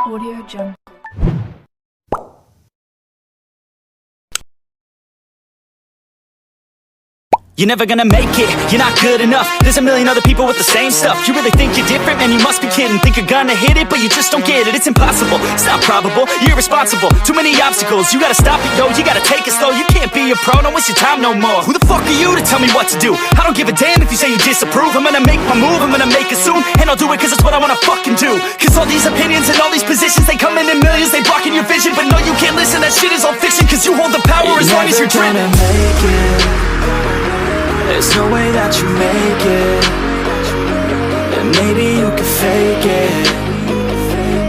Audio Jungle. You're never gonna make it, you're not good enough. There's a million other people with the same stuff. You really think you're different? Man, you must be kidding. Think you're gonna hit it, but you just don't get it. It's impossible, it's not probable, you're irresponsible. Too many obstacles, you gotta stop it, yo. You gotta take it slow, you can't be a pro. Don't waste your time no more. Who the fuck are you to tell me what to do? I don't give a damn if you say you disapprove. I'm gonna make my move, I'm gonna make it soon. And I'll do it cause it's what I wanna fucking do. Cause all these opinions and all these positions, they come in millions, they blocking your vision. But no, you can't listen, that shit is all fiction. Cause you hold the power as long as you're driven. There's no way that you make it. And maybe you could fake it,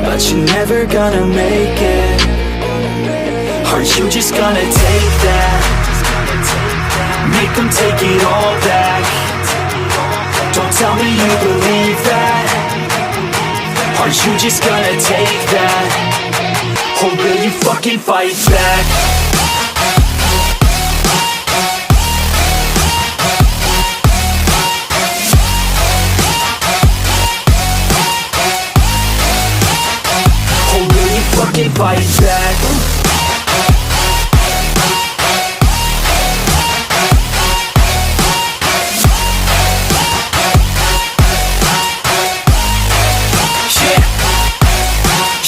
but you're never gonna make it. Are you just gonna take that? Make them take it all back. Don't tell me you believe that. Are you just gonna take that? Or will you fucking fight back? Fight back.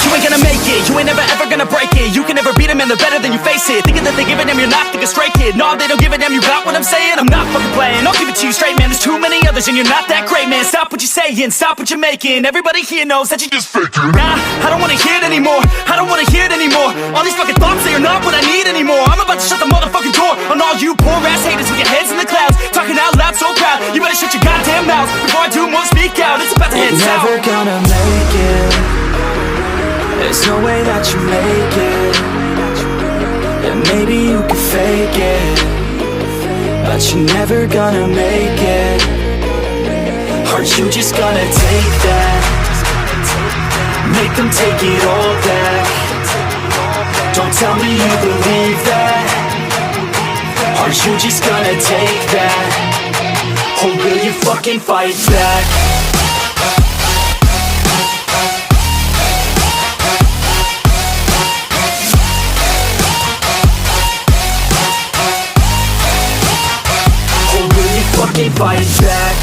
You ain't gonna make it, you ain't never ever gonna break it. You can never beat them and they're better than you face it. Thinking that they give a damn, you're not thinking straight, kid. No, they don't give a damn, you got what I'm saying? I'm not fucking playing, I'll give it to you straight, man. There's too many others and you're not that great, man. Stop what you're saying, stop what you're making. Everybody here knows that you just faking. Nah, I don't wanna hear it anymore, I don't wanna hear it anymore. All these fucking thoughts, they are not what I need anymore. I'm about to shut the motherfucking door on all you poor ass haters with your heads in the clouds, talking out loud so proud. You better shut your goddamn mouth before I do more speak out. It's about to head south. You're never gonna make it. There's no way that you make it. And maybe you could fake it, but you're never gonna make it. Are you just gonna take that? Make them take it all back. Don't tell me you believe that. Are you just gonna take that? Or will you fucking fight back? Fight back.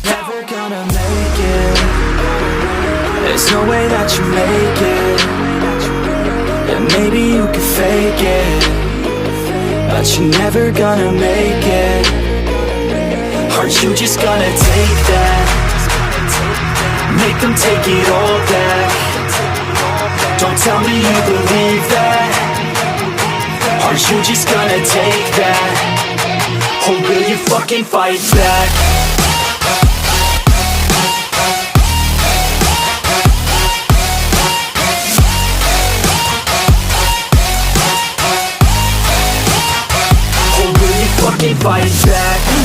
Never gonna make it. There's no way that you make it. And maybe you could fake it, but you're never gonna make it. Are you just gonna take that? Make them take it all back. Don't tell me you believe that. Are you just gonna take that? Or will you fucking fight back? Fight back.